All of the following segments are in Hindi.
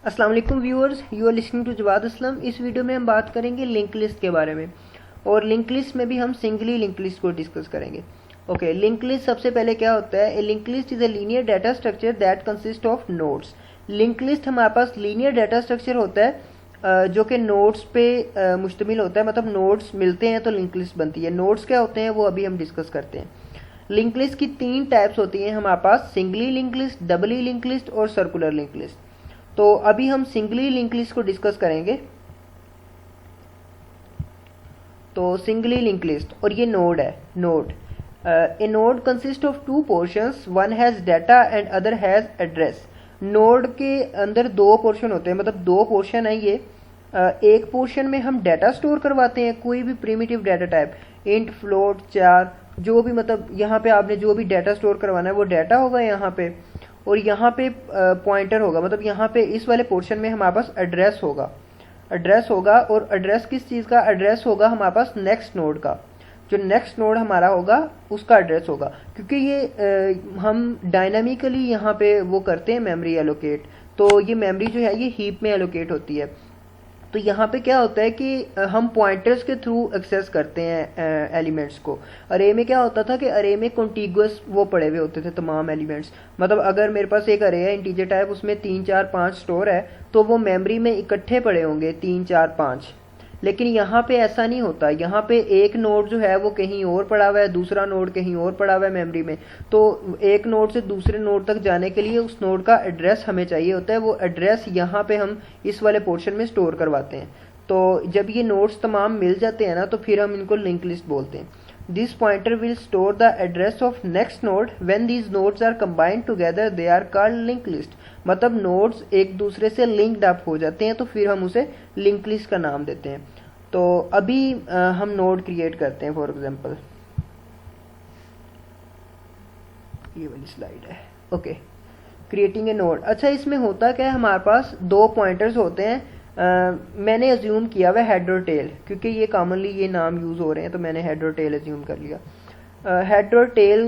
अस्सलाम वालेकुम viewers, you are listening to Jawad Aslam. इस वीडियो में हम बात करेंगे लिंक लिस्ट के बारे में और लिंक लिस्ट में भी हम सिंगली लिंक लिस्ट को डिस्कस करेंगे। ओके, लिंक लिस्ट सबसे पहले क्या होता है? A link list is a linear data structure that consist of nodes. Link list हमारे पास लीनियर डाटा स्ट्रक्चर होता है जो कि नोड्स पे मुश्तमिल होता है, मतलब नोड्स मिलते हैं तो लिंक लिस्ट बनती है। नोड्स क्या होते हैं वो अभी हम डिस्कस करते हैं। लिंक लिस्ट की तीन टाइप्स होती हैं हमारे पास, singly link list, doubly link list और सर्कुलर लिंक लिस्ट। तो अभी हम सिंगली लिंक लिस्ट को डिस्कस करेंगे। तो सिंगली लिंक लिस्ट, और ये नोड है, node. A node consist of two portions, one has data and other has address. Node के अंदर दो पोर्शन होते हैं, मतलब दो पोर्शन है ये। एक पोर्शन में हम डाटा स्टोर करवाते हैं, कोई भी primitive data type, int, float, चार, जो भी, मतलब यहाँ पे आपने जो भी डाटा स्टोर करवाना है वो डाटा होगा यहाँ पे, और यहाँ पे पॉइंटर होगा, मतलब यहाँ पे इस वाले पोर्शन में हमारे पास एड्रेस होगा। एड्रेस होगा, और एड्रेस किस चीज़ का एड्रेस होगा? हमारे पास नेक्स्ट नोड का। जो नेक्स्ट नोड हमारा होगा उसका एड्रेस होगा, क्योंकि ये हम डायनामिकली यहाँ पे वो करते हैं मेमोरी एलोकेट। तो ये मेमोरी जो है ये हीप में एलोकेट होती है। तो यहाँ पे क्या होता है कि हम पॉइंटर्स के थ्रू एक्सेस करते हैं एलिमेंट्स को। अरे में क्या होता था कि अरे में कॉन्टिगुअस वो पड़े हुए होते थे तमाम एलिमेंट्स, मतलब अगर मेरे पास एक अरे है इंटीजर टाइप, उसमें 3 4 5 स्टोर है, तो वो मेमोरी में इकट्ठे पड़े होंगे 3 4 5। लेकिन यहाँ पे ऐसा नहीं होता। यहाँ पे एक नोड जो है वो कहीं और पड़ा हुआ है, दूसरा नोड कहीं और पड़ा हुआ है मेमोरी में। तो एक नोड से दूसरे नोड तक जाने के लिए उस नोड का एड्रेस हमें चाहिए होता है। वो एड्रेस यहाँ पे हम इस वाले पोर्शन में स्टोर करवाते हैं। तो जब ये नोड्स तमाम मिल जाते हैं ना, तो फिर हम इनको लिंक लिस्ट बोलते हैं। This pointer will store the address of next node when these nodes are combined together, they are called link list. मतलब नोड्स एक दूसरे से लिंक्ड अप हो जाते हैं तो फिर हम उसे लिंक लिस्ट का नाम देते हैं। तो अभी हम नोड क्रिएट करते हैं। फॉर एग्जांपल ये वाली स्लाइड है। Okay, creating a node. अच्छा, इसमें होता क्या है? हमारे पास दो पॉइंटर्स होते हैं। मैंने अज्यूम किया हुआ हेड और टेल, क्योंकि ये कॉमनली ये नाम यूज़ हो रहे हैं, तो मैंने हेड और टेल अज्यूम कर लिया। हेड और टेल,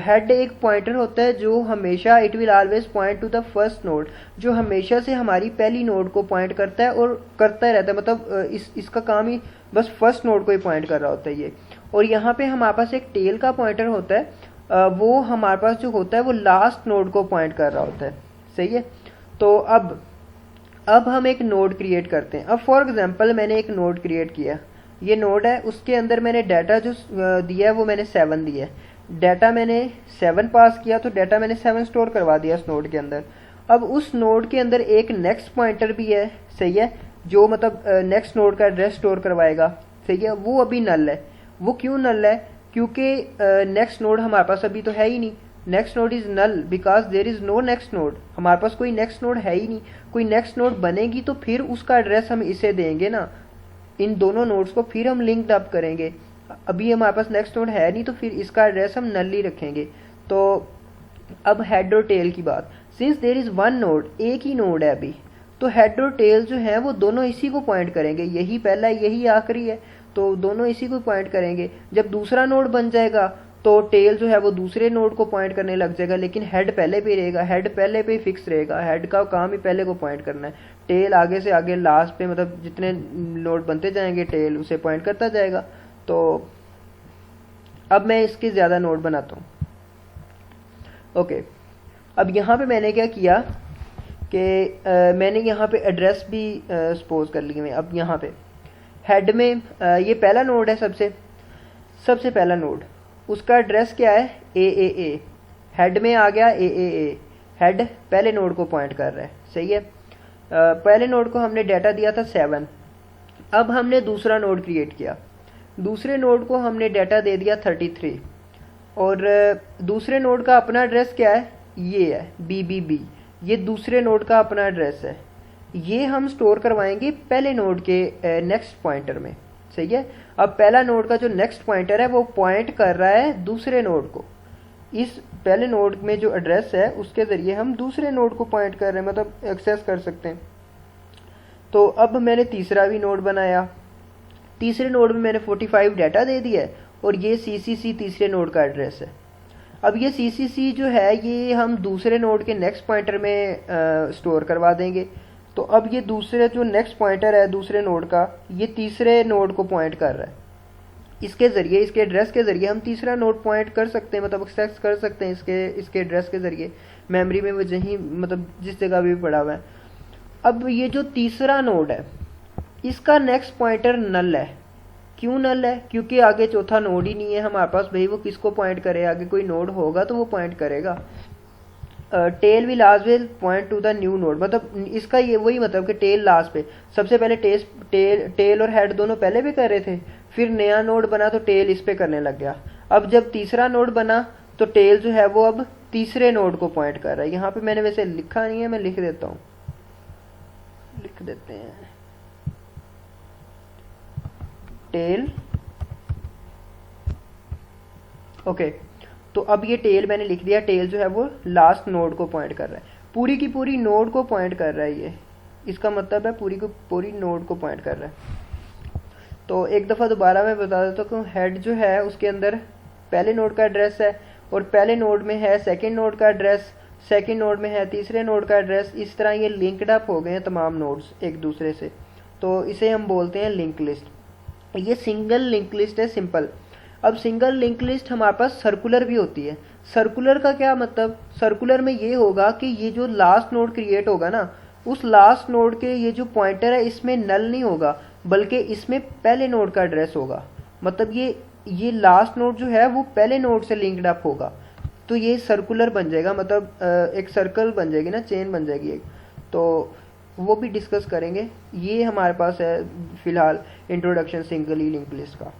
हेड एक पॉइंटर होता है जो हमेशा, it will always point to the first node, जो हमेशा से हमारी पहली नोड को पॉइंट करता है और करता ही रहता है, मतलब इसका काम ही बस फर्स्ट नोड को ही पॉइंट कर रहा होता है ये। और यहाँ पे हमारे पास एक टेल का पॉइंटर होता है, वो हमारे पास जो होता है वो लास्ट नोड को पॉइंट कर रहा होता है। सही है। तो अब हम एक नोड क्रिएट करते हैं। अब फॉर एग्जांपल मैंने एक नोड क्रिएट किया, ये नोड है, उसके अंदर मैंने डाटा जो दिया है वो मैंने 7 दिया है। डाटा मैंने 7 पास किया, तो डाटा मैंने 7 स्टोर करवा दिया उस नोड के अंदर। अब उस नोड के अंदर एक नेक्स्ट पॉइंटर भी है, सही है, जो मतलब नेक्स्ट नोड का एड्रेस स्टोर करवाएगा। सही है। वो अभी नल है। वो क्यों नल है? क्योंकि नेक्स्ट नोड हमारे पास अभी तो है ही नहीं। Next node is null because there is no next node. हमारे पास कोई नेक्स्ट नोड है ही नहीं। कोई नेक्स्ट नोड बनेगी तो फिर उसका एड्रेस हम इसे देंगे ना, इन दोनों नोड्स को फिर हम लिंक्ड अप करेंगे। अभी हमारे पास नेक्स्ट नोड है नहीं, तो फिर इसका एड्रेस हम नल ही रखेंगे। तो अब हेड और टेल की बात, since there is one node, एक ही नोड है अभी, तो हेड और टेल जो है वो दोनों इसी को पॉइंट करेंगे। यही पहला है, यही आखिरी है, तो दोनों इसी को पॉइंट करेंगे। जब दूसरा नोड बन जाएगा तो टेल जो है वो दूसरे नोड को पॉइंट करने लग जाएगा, लेकिन हेड पहले पे रहेगा। हेड पहले पे फिक्स रहेगा, हेड का काम ही पहले को पॉइंट करना है। टेल आगे से आगे लास्ट पे, मतलब जितने नोड बनते जाएंगे टेल उसे पॉइंट करता जाएगा। तो अब मैं इसके ज़्यादा नोड बनाता हूँ। ओके, अब यहाँ पे मैंने क्या किया कि मैंने यहाँ पे एड्रेस भी सपोज कर लिया मैं। अब यहाँ पे हेड में ये पहला नोड है, सबसे पहला नोड, उसका एड्रेस क्या है? ए। हेड में आ गया ए। हेड पहले नोड को पॉइंट कर रहा है। सही है। पहले नोड को हमने डाटा दिया था 7। अब हमने दूसरा नोड क्रिएट किया, दूसरे नोड को हमने डाटा दे दिया 33, और दूसरे नोड का अपना एड्रेस क्या है? ये है BBB। ये दूसरे नोड का अपना एड्रेस है। ये हम स्टोर करवाएंगे पहले नोड के नेक्स्ट पॉइंटर में। सही है। अब पहला नोड का जो नेक्स्ट पॉइंटर है वो पॉइंट कर रहा है दूसरे नोड को। इस पहले नोड में जो एड्रेस है उसके ज़रिए हम दूसरे नोड को पॉइंट कर रहे हैं, मतलब एक्सेस कर सकते हैं। तो अब मैंने तीसरा भी नोड बनाया। तीसरे नोड में मैंने 45 डाटा दे दिया है, और ये CCC तीसरे नोड का एड्रेस है। अब ये CCC जो है ये हम दूसरे नोड के नेक्स्ट पॉइंटर में स्टोर करवा देंगे। तो अब ये दूसरे जो नेक्स्ट पॉइंटर है दूसरे नोड का, ये तीसरे नोड को पॉइंट कर रहा है। इसके ज़रिए, इसके एड्रेस के ज़रिए हम तीसरा नोड पॉइंट कर सकते हैं, मतलब एक्सेस कर सकते हैं इसके एड्रेस के ज़रिए मेमोरी में, वो जहीं मतलब जिस जगह भी पड़ा हुआ है। अब ये जो तीसरा नोड है इसका नेक्स्ट पॉइंटर नल है। क्यों नल है? क्योंकि आगे चौथा नोड ही नहीं है हमारे पास। भाई वो किसको पॉइंट करे? आगे कोई नोड होगा तो वो पॉइंट करेगा। Tail will always point to the new node, मतलब इसका ये वही मतलब कि टेल लास्ट पे, सबसे पहले टेल और हेड दोनों पहले भी कर रहे थे, फिर नया नोड बना तो टेल इस पे करने लग गया। अब जब तीसरा नोड बना तो टेल जो है वो अब तीसरे नोड को पॉइंट कर रहा है। यहाँ पे मैंने वैसे लिखा नहीं है, मैं लिख देता हूँ, लिख देते हैं टेल। ओके, तो अब ये टेल मैंने लिख दिया। टेल जो है वो लास्ट नोड को पॉइंट कर रहा है, पूरी की पूरी नोड को पॉइंट कर रहा है। ये इसका मतलब है पूरी की पूरी नोड को पॉइंट कर रहा है। तो एक दफ़ा दोबारा मैं बता देता हूँ, हेड जो है उसके अंदर पहले नोड का एड्रेस है, और पहले नोड में है सेकेंड नोड का एड्रेस, सेकेंड नोड में है तीसरे नोड का एड्रेस। इस तरह ये लिंक्ड अप हो गए हैं तमाम नोड्स एक दूसरे से, तो इसे हम बोलते हैं लिंक लिस्ट। ये सिंगल लिंक लिस्ट है, सिंपल। अब सिंगल लिंक लिस्ट हमारे पास सर्कुलर भी होती है। सर्कुलर का क्या मतलब? सर्कुलर में ये होगा कि ये जो लास्ट नोड क्रिएट होगा ना, उस लास्ट नोड के ये जो पॉइंटर है इसमें नल नहीं होगा, बल्कि इसमें पहले नोड का एड्रेस होगा। मतलब ये लास्ट नोड जो है वो पहले नोड से लिंक्ड अप होगा, तो ये सर्कुलर बन जाएगा, मतलब एक सर्कल बन जाएगी ना, चेन बन जाएगी एक। तो वो भी डिस्कस करेंगे। ये हमारे पास है फिलहाल इंट्रोडक्शन सिंगल लिंक लिस्ट का।